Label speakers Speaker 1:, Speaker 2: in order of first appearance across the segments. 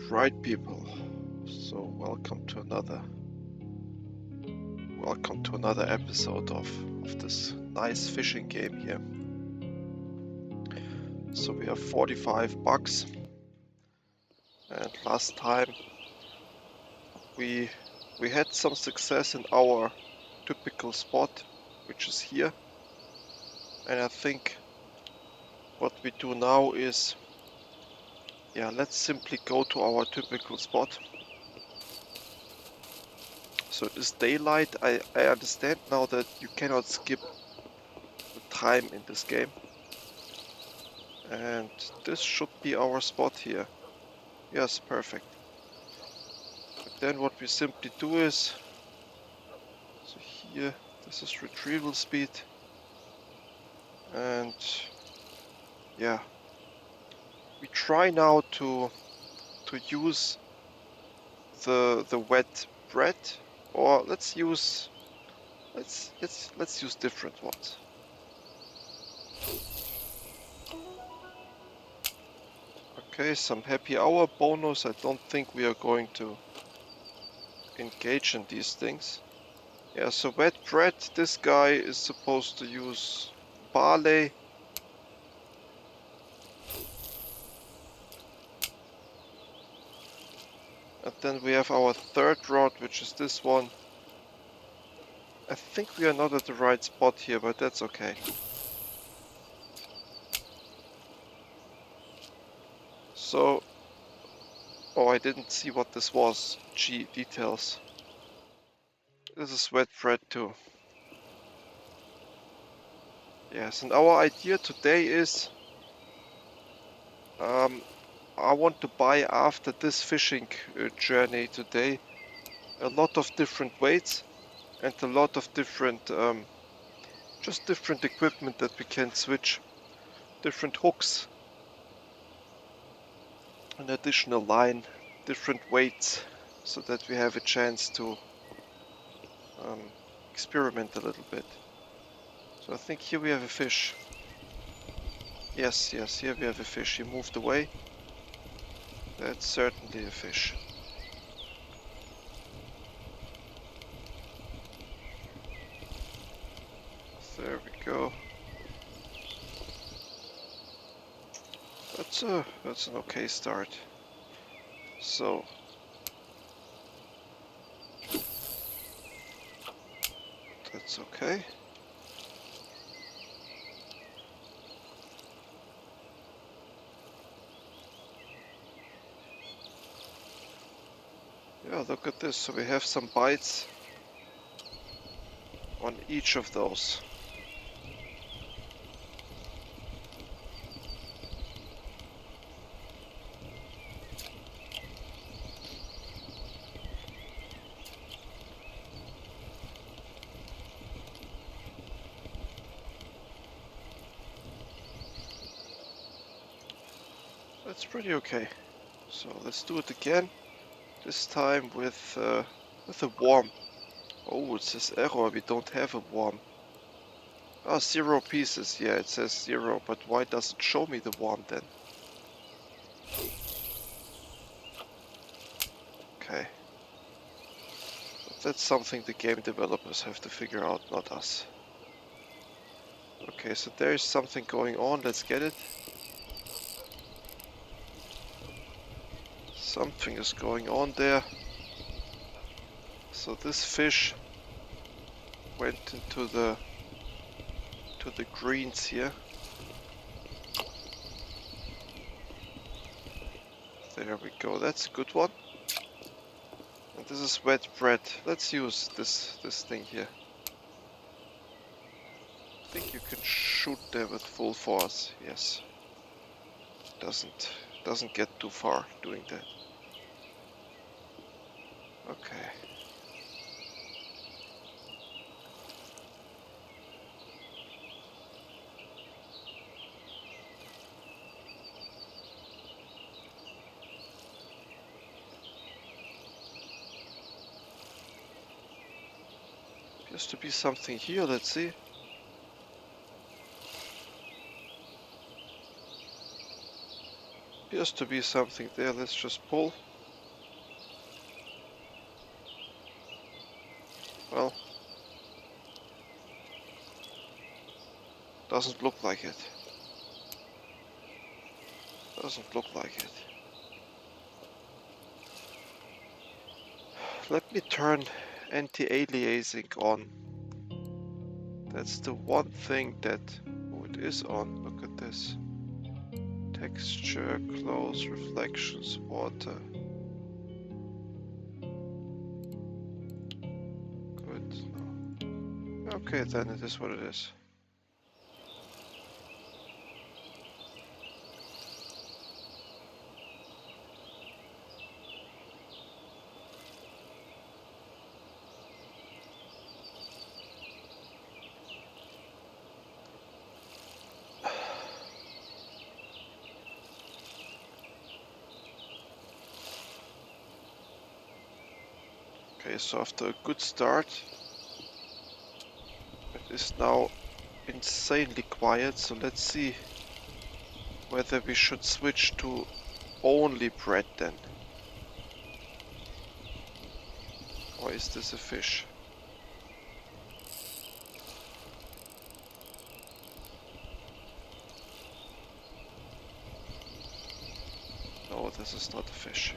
Speaker 1: Right, people. So welcome to another episode of this nice fishing game here. So we have 45 bucks, and last time we had some success in our typical spot, which is here. And I think what we do now is, let's simply go to our typical spot. So it is daylight. I understand now that you cannot skip the time in this game. And this should be our spot here. Yes, perfect. But then what we simply do is, so here, this is retrieval speed. And yeah, we try now to use the wet bread, or let's use different ones. Okay, some happy hour bonus. I don't think we are going to engage in these things. Yeah, so wet bread, this guy is supposed to use barley. And then we have our third rod, which is this one. I think we are not at the right spot here, but that's okay. So, oh, I didn't see what this was. Gee, details. This is wet bread too. Yes, and our idea today is, I want to buy after this fishing journey today a lot of different weights and a lot of different, just different equipment that we can switch, different hooks, an additional line, different weights, so that we have a chance to experiment a little bit. So I think here we have a fish. Yes, here we have a fish. He moved away. That's certainly a fish. There we go. That's an okay start. So that's okay. Yeah, look at this. So we have some bites on each of those. That's pretty okay. So let's do it again. This time with a worm. Oh, it says error. We don't have a worm. Ah, 0 pieces. Yeah, it says 0, but why does it show me the worm then? Okay. But that's something the game developers have to figure out, not us. Okay, so there is something going on. Let's get it. Something is going on there. So this fish went into the greens here. There we go. That's a good one. And this is wet bread. Let's use this thing here. I think you can shoot there with full force. Yes. Doesn't get too far doing that. Okay. Appears to be something here. Let's see. Appears to be something there. Let's just pull. Doesn't look like it. Doesn't look like it. Let me turn anti-aliasing on. That's the one thing that... Oh, it is on. Look at this. Texture, close, reflections, water. Good. No. Okay, then it is what it is. Okay, so after a good start, it is now insanely quiet, so let's see whether we should switch to only bread then. Or is this a fish? No, this is not a fish.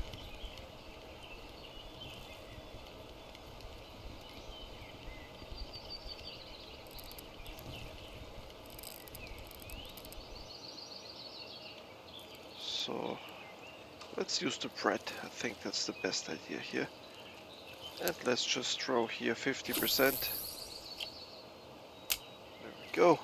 Speaker 1: So let's use the bread. I think that's the best idea here. And let's just throw here 50%. There we go.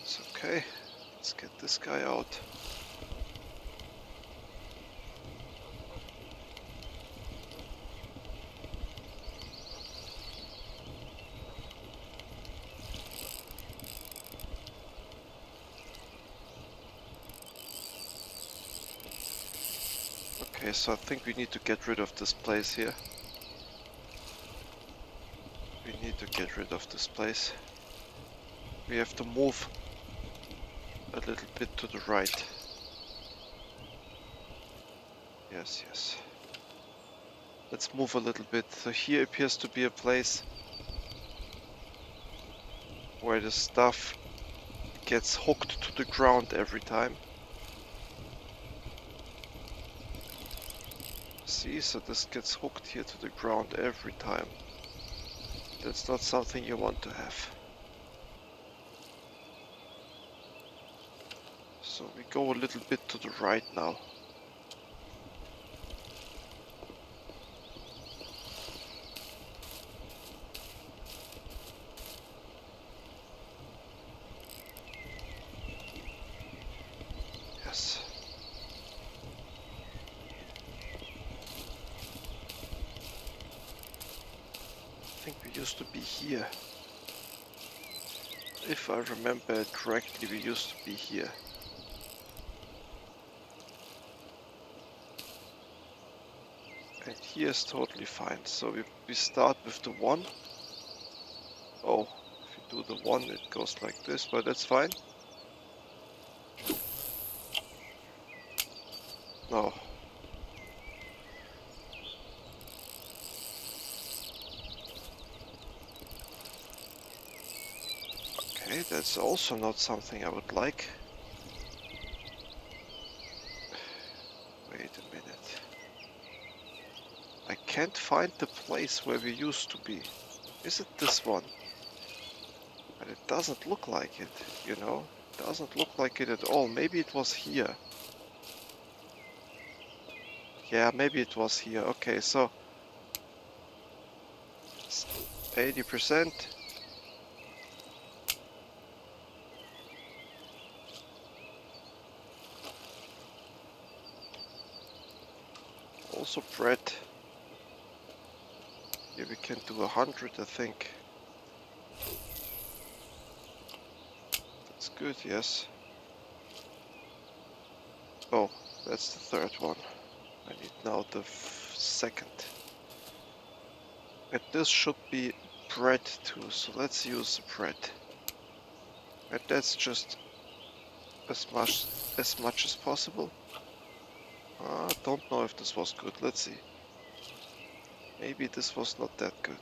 Speaker 1: It's okay. Let's get this guy out. Okay, so I think we need to get rid of this place here. We need to get rid of this place. We have to move a little bit to the right. Yes, yes. Let's move a little bit. So here appears to be a place where the stuff gets hooked to the ground every time. See, so this gets hooked here to the ground every time. That's not something you want to have. So we go a little bit to the right now. Yes. I think we used to be here. If I remember it correctly, we used to be here. And here is totally fine. So we start with the 1. Oh, if you do the 1, it goes like this, but that's fine. No. Okay, that's also not something I would like. Wait a minute. I can't find the place where we used to be. Is it this one? But it doesn't look like it, you know? It doesn't look like it at all. Maybe it was here. Yeah, maybe it was here. Okay, so 80%. Also bread. Here we can do 100, I think. That's good, yes. Oh, that's the third one. I need now the second. And this should be bread too, so let's use the bread. And that's just as much as possible. I don't know if this was good. Let's see. Maybe this was not that good.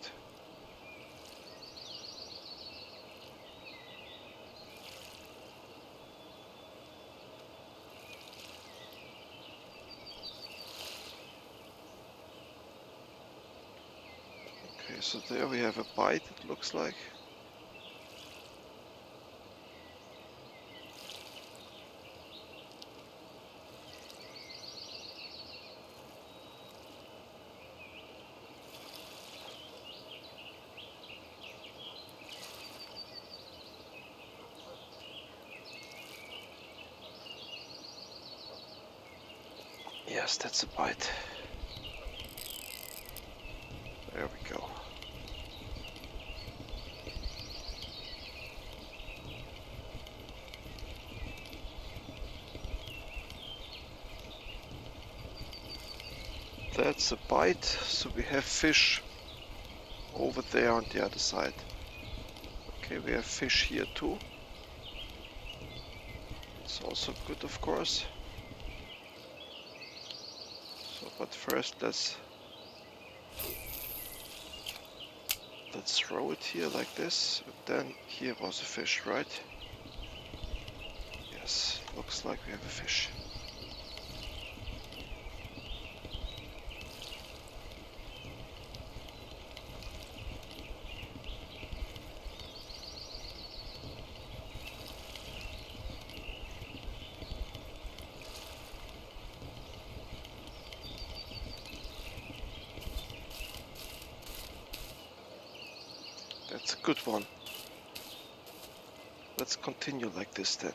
Speaker 1: Okay, so there we have a bite, it looks like. Yes, that's a bite. There we go. That's a bite, so we have fish over there on the other side. Okay, we have fish here too. It's also good, of course. So, but first let's throw it here like this. And then here was a fish, right? Yes, looks like we have a fish. That's a good one. Let's continue like this then.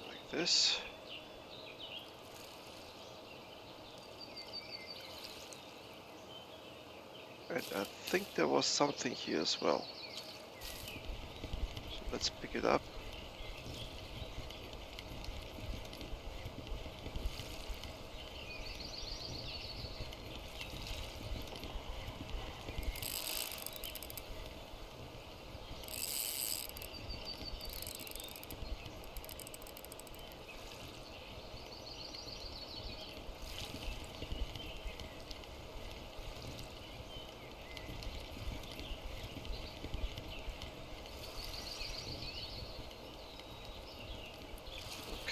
Speaker 1: Like this. And I think there was something here as well. So let's pick it up.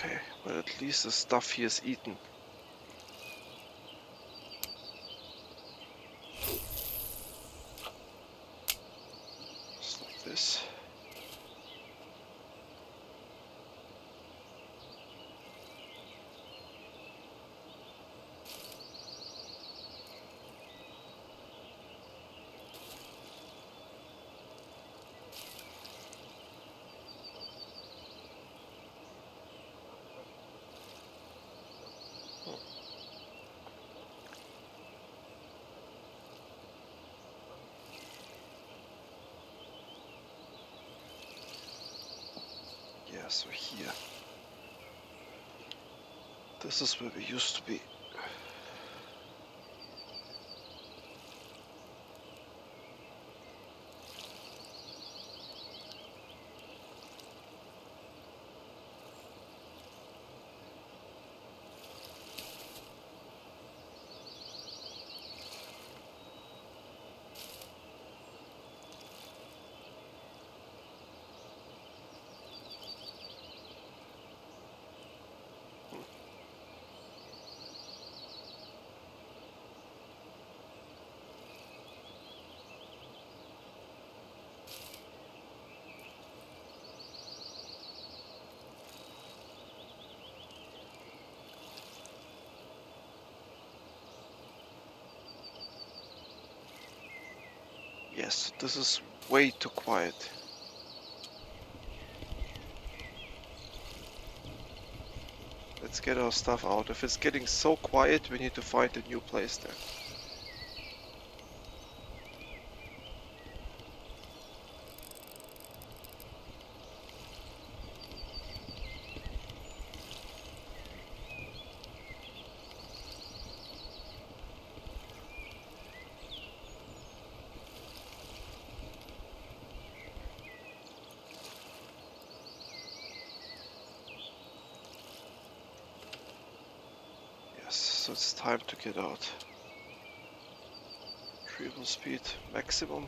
Speaker 1: Okay, but at least the stuff here is eaten. Just like this. Yeah, so here. This is where we used to be. Yes, this is way too quiet. Let's get our stuff out. If it's getting so quiet, we need to find a new place then. so it's time to get out. Retrieval speed maximum.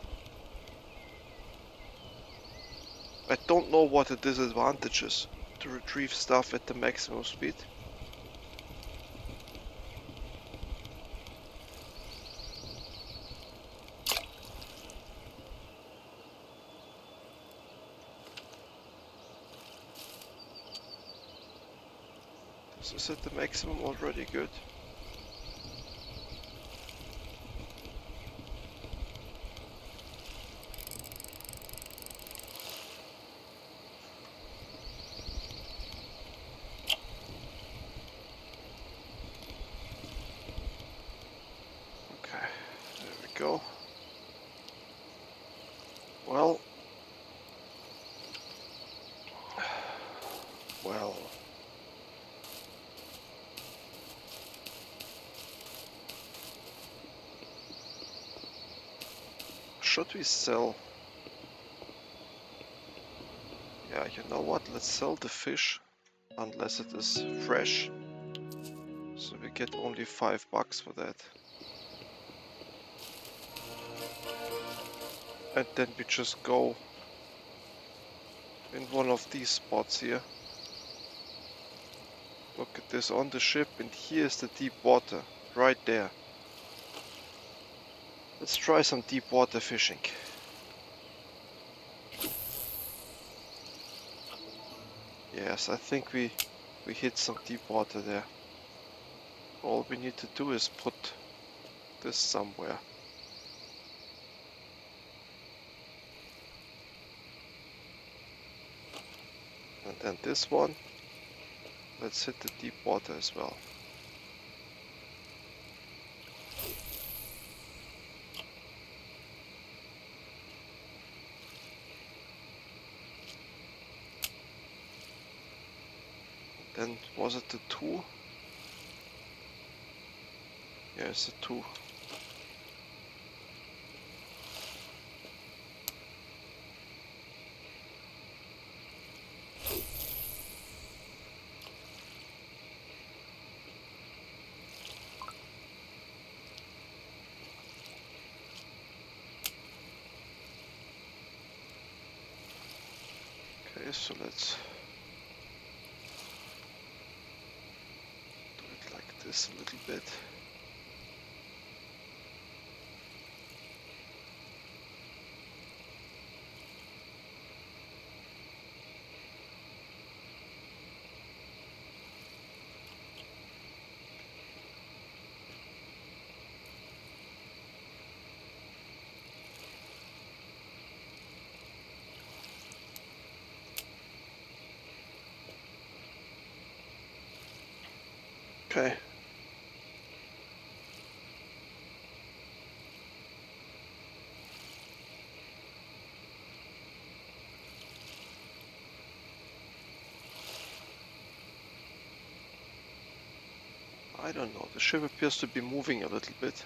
Speaker 1: I don't know what the disadvantage is to retrieve stuff at the maximum speed. This is at the maximum already, good. Okay, there we go. Well, should we sell? Yeah, you know what? Let's sell the fish, unless it is fresh. So we get only $5 for that. And then we just go in one of these spots here. Look at this on the ship, and here's the deep water, right there. Let's try some deep water fishing. Yes, I think we hit some deep water there. All we need to do is put this somewhere. And then this one, let's hit the deep water as well. Then was it the 2? Yeah, it's a 2. Okay, so let's do it like this a little bit. Okay. I don't know, the ship appears to be moving a little bit.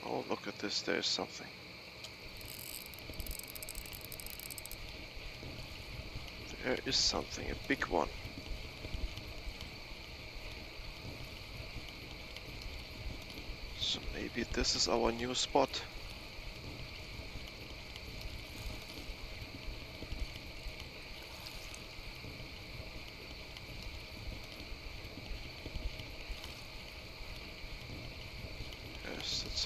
Speaker 1: Oh, look at this, there's something. There is something, a big one. So maybe this is our new spot. Yes, that's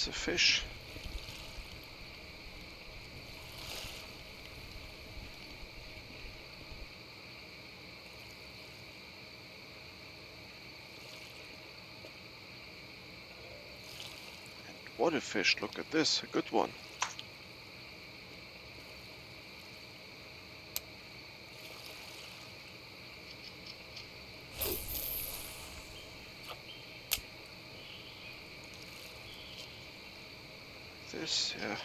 Speaker 1: a fish. And what a fish, look at this, a good one. This, yeah.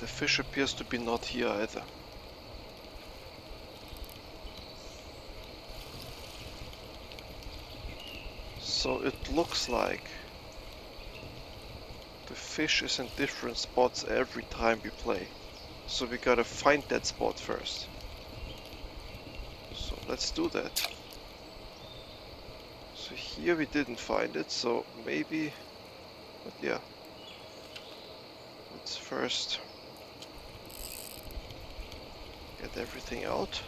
Speaker 1: The fish appears to be not here either. So it looks like the fish is in different spots every time we play. So we gotta find that spot first. So let's do that. So here we didn't find it, so maybe, but yeah. Let's first get everything out.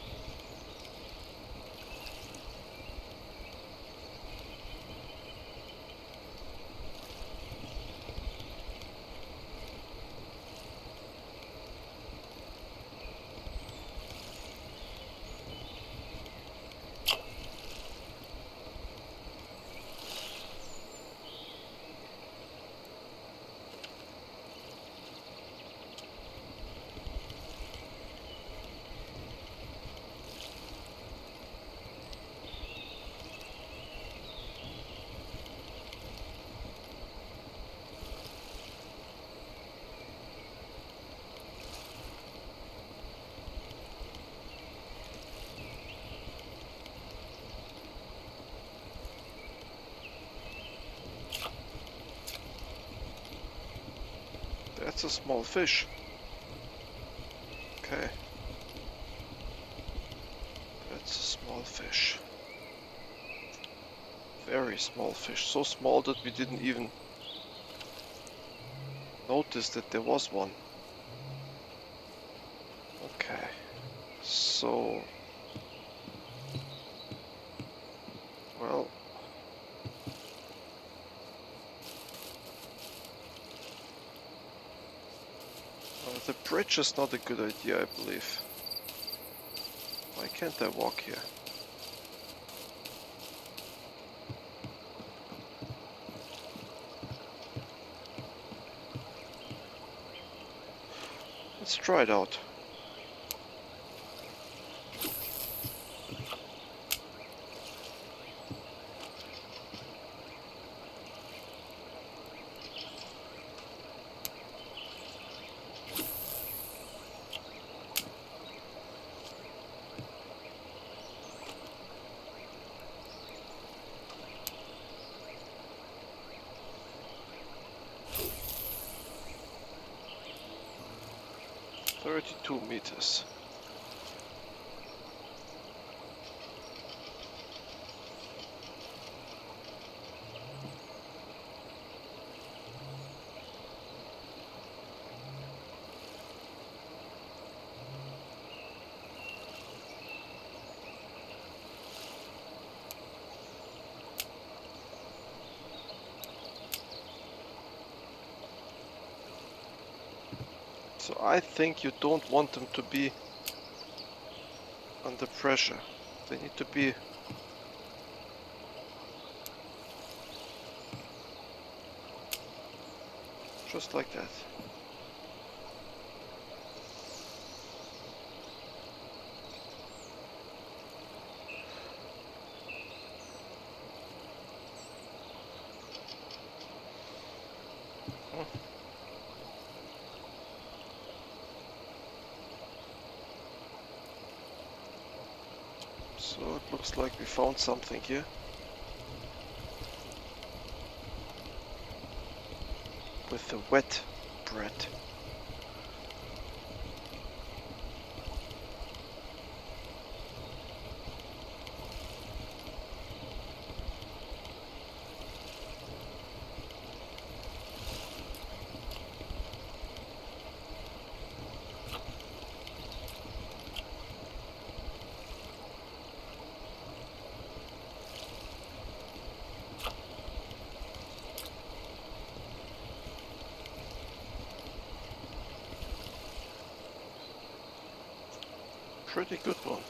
Speaker 1: That's a small fish. Okay. That's a small fish. Very small fish. So small that we didn't even notice that there was one. Okay. So... well... the bridge is not a good idea, I believe. Why can't I walk here? Let's try it out. "32 meters. So I think you don't want them to be under pressure. They need to be just like that. So it looks like we found something here. With the wet bread. Pretty good one.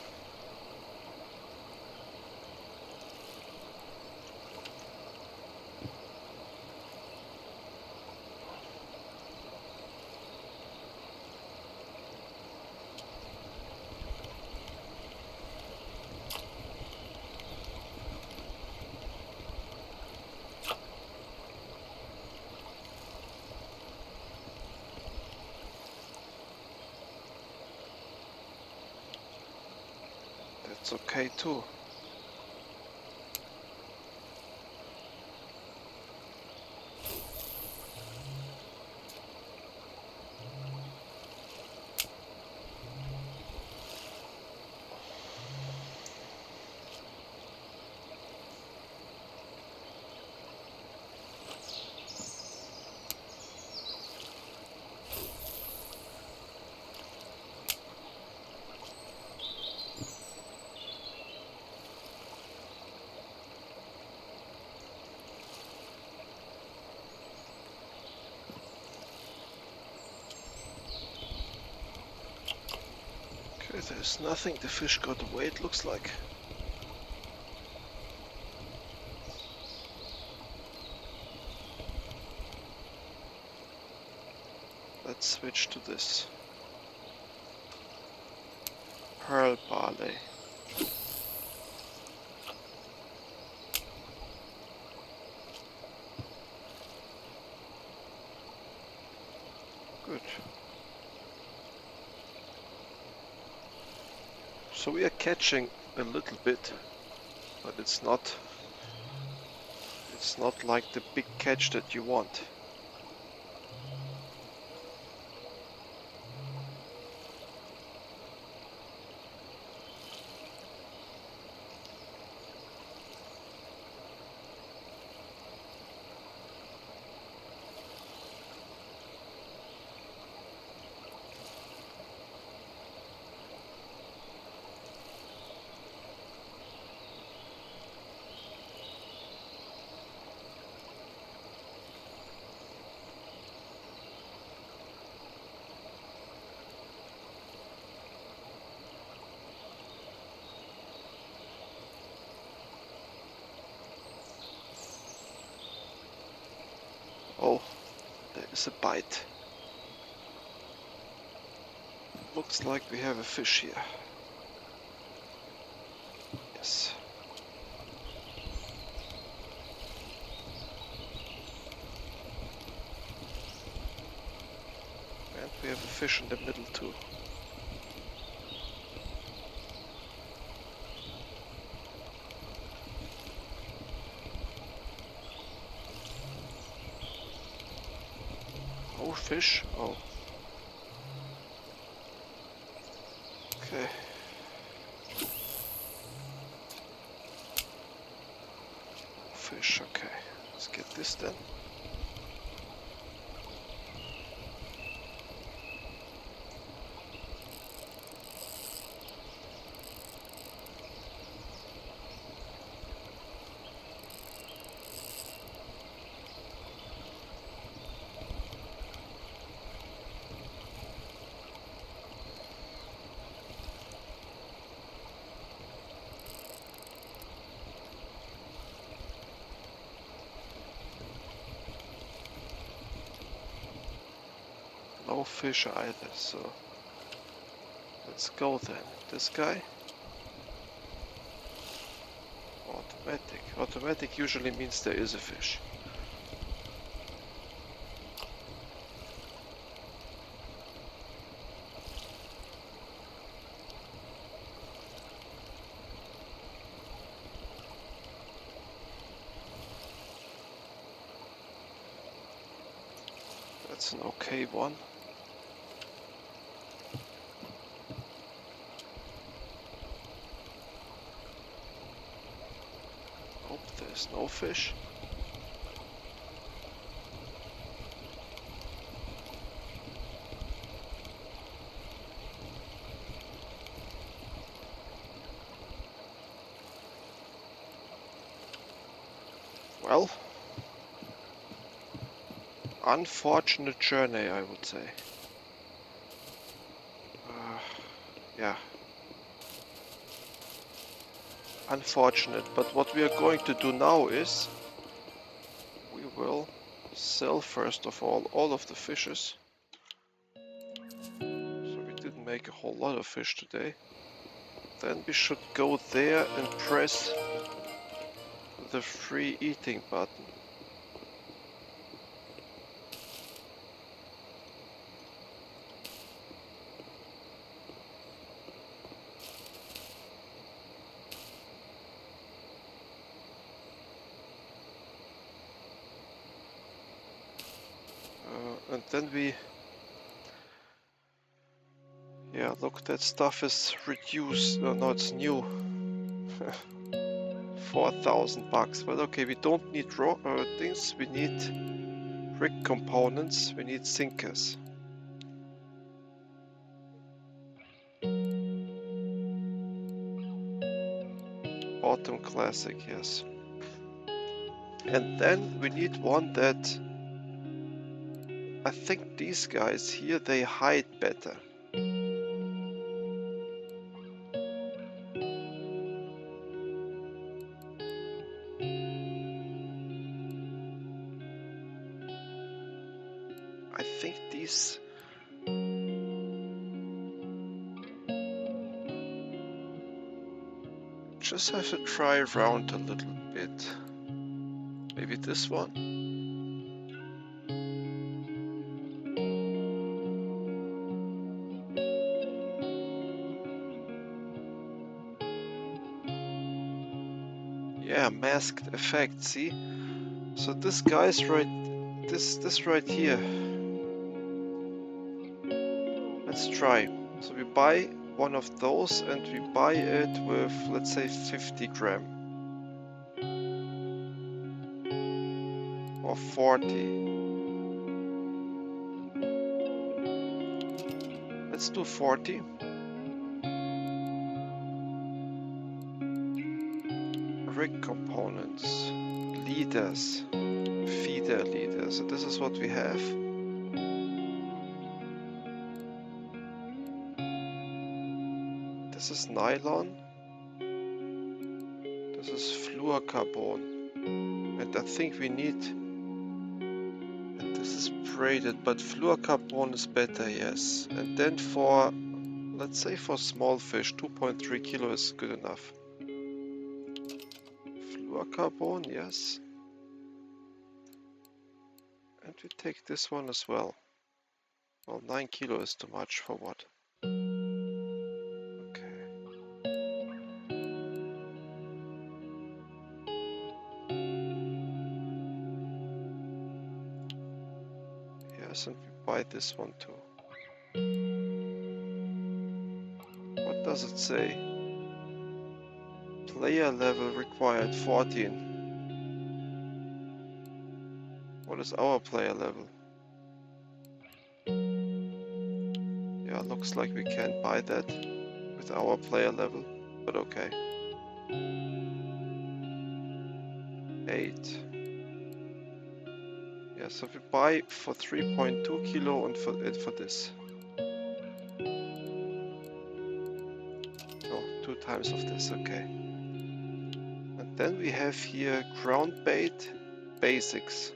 Speaker 1: It's okay too. Okay, there's nothing. The fish got away, it looks like. Let's switch to this. Pearl barley. Good. So we are catching a little bit, but it's not like the big catch that you want. Oh, there is a bite. Looks like we have a fish here. Yes. And we have a fish in the middle too. Oh, fish. Oh. Okay. Fish, okay. Let's get this then. No fish either, so let's go then. This guy? Automatic. Automatic usually means there is a fish. That's an okay one. Nope, there's no fish. Well, unfortunate journey, I would say. Yeah. Unfortunate, but what we are going to do now is we will sell first of all of the fishes. So we didn't make a whole lot of fish today. Then we should go there and press the free eating button. then we... Yeah, look, that stuff is reduced. No, it's new. 4,000 bucks. But okay, we don't need things. We need rig components. We need sinkers. Bottom classic, yes. And then we need one that... I think these guys here, they hide better. I think these... Just have to try around a little bit. Maybe this one? Yeah, masked effect, see? So this guy's right... This right here. Let's try. So we buy one of those and we buy it with, let's say, 50 gram. Or 40. Let's do 40. Rig components. Leaders. Feeder leaders. So this is what we have. This is nylon. This is fluorocarbon. And I think we need... And this is braided, but fluorocarbon is better, yes. And then for... Let's say for small fish, 2.3 kilo is good enough. Fluorocarbon, yes. And we take this one as well. Well, 9 kilo is too much for what? Okay. Yes, and we buy this one too. What does it say? Player level required 14. What is our player level? Yeah, looks like we can't buy that with our player level, but okay. 8. Yeah, so we buy for 3.2 kilo and for this. Oh, 2 times of this, okay. And then we have here ground bait basics.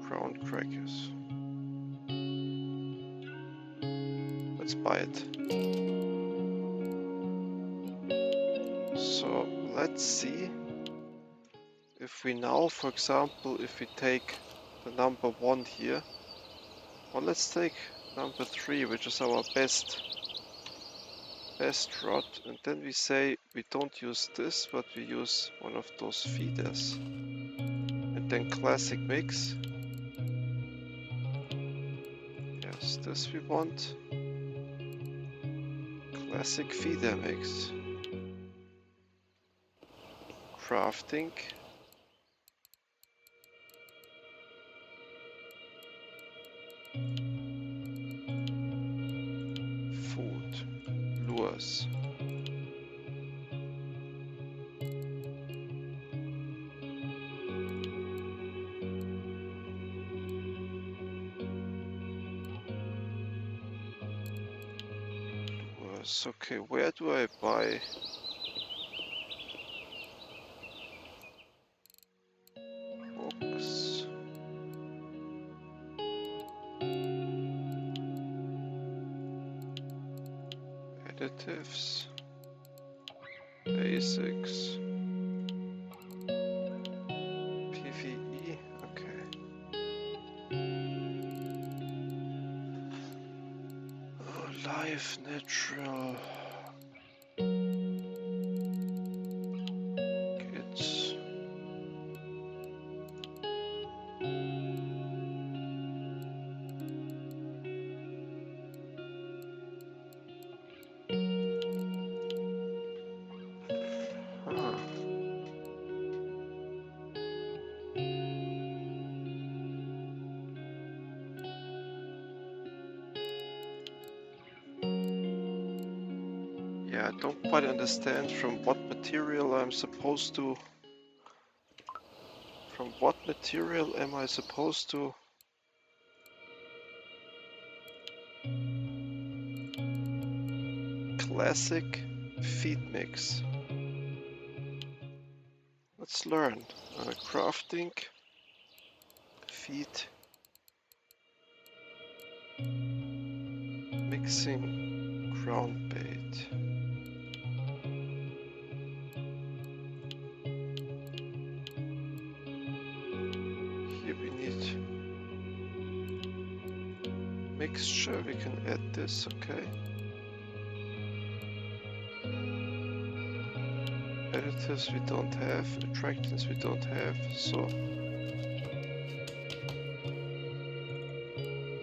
Speaker 1: Ground crackers. Let's buy it. So let's see if we now, for example, if we take the number 1 here, or let's take number 3, which is our best rod, and then we say we don't use this, but we use one of those feeders. And then classic mix. Yes, this we want. Classic feeder mix. Crafting. Food. Lures. Lures. Okay, where do I buy? Hooks. Additives. Basics. PVE. Okay. Oh, live natural. don't quite understand from what material am I supposed to classic feed mix. Let's learn. Crafting feed mixing ground bait. Here we need mixture. We can add this, okay. Additives we don't have, attractants we don't have, so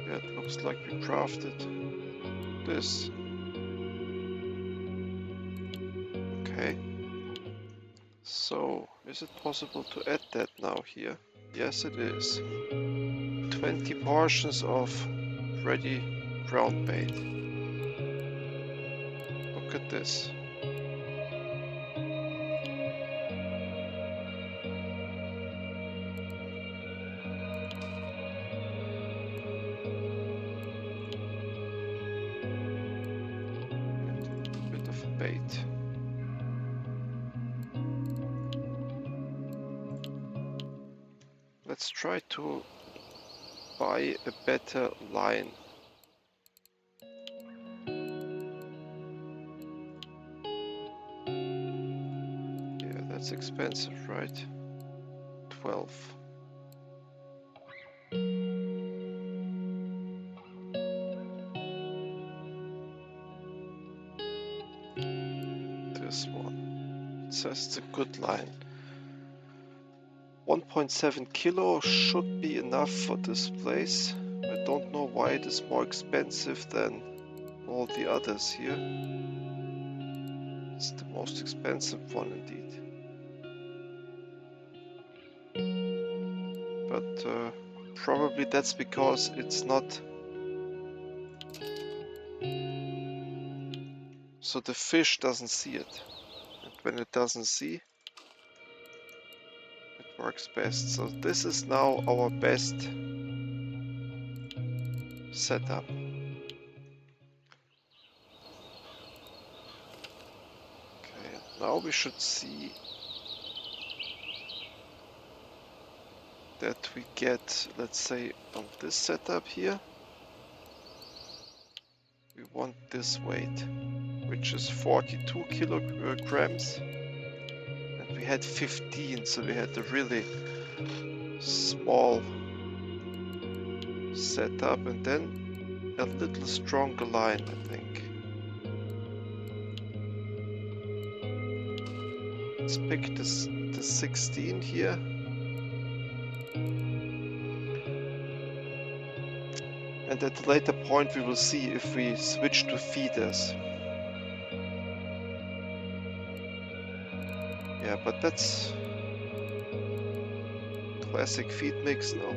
Speaker 1: yeah, it looks like we crafted this. Okay. So, is it possible to add that now here? Yes, it is. 20 portions of ready ground bait. Look at this. Bit of bait. Let's try to buy a better line. Yeah, that's expensive, right? 12. This one. It says it's a good line. 1.7 kilo should be enough for this place. I don't know why it is more expensive than all the others here. It's the most expensive one indeed. But probably that's because it's not... So the fish doesn't see it. And when it doesn't see, it works best. So this is now our best setup. Okay, now we should see that we get, let's say, on this setup here, we want this weight, which is 42 kilograms, and we had 15, so we had a really small setup, and then a little stronger line, I think. Let's pick this, the 16 here. And at a later point we will see if we switch to feeders. Yeah, but that's classic feed mix now.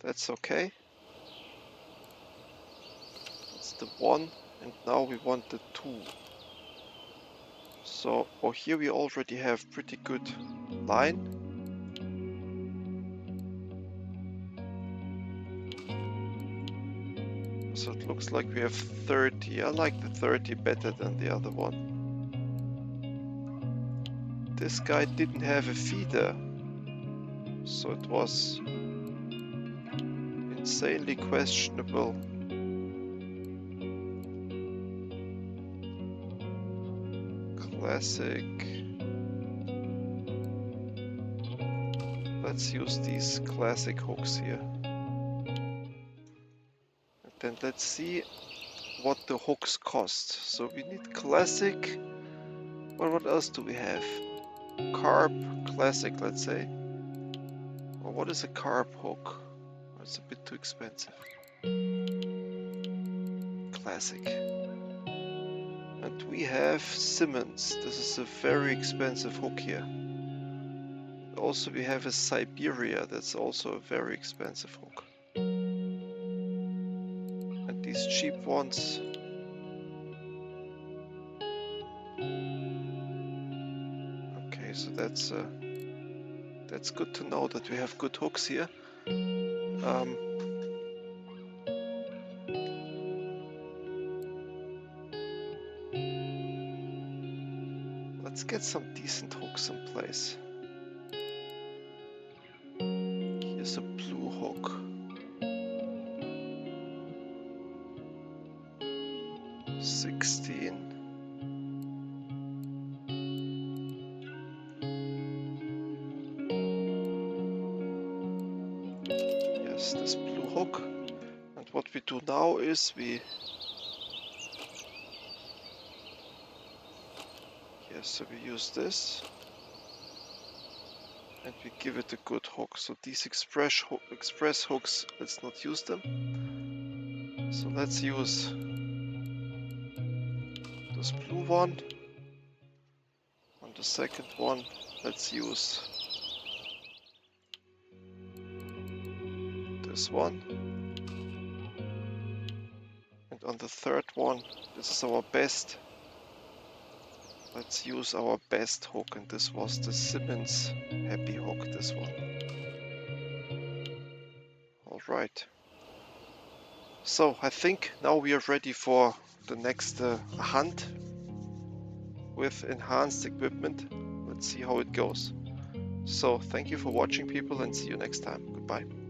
Speaker 1: That's okay. That's the 1, and now we want the 2. So, oh, here we already have pretty good line. So it looks like we have 30. I like the 30 better than the other one. This guy didn't have a feeder, so it was insanely questionable. Classic. Let's use these classic hooks here. And then let's see what the hooks cost. So we need classic. Well, what else do we have? Carp, classic, let's say. Well, what is a carp hook? It's a bit too expensive. Classic. And we have Simmons. This is a very expensive hook here. Also, we have a Siberia. That's also a very expensive hook. And these cheap ones. so that's good to know that we have good hooks here. Let's get some decent hooks in place. Here's a blue hook. 16. Yes, this blue hook. And what we do now is so we use this and we give it a good hook. So these express hooks, let's not use them. So let's use this blue one. On the second one, let's use this one. And on the third one, this is our best. Let's use our best hook, and this was the Simmons Happy Hook, this one. Alright. So I think now we are ready for the next hunt with enhanced equipment. Let's see how it goes. So thank you for watching, people, and see you next time. Goodbye.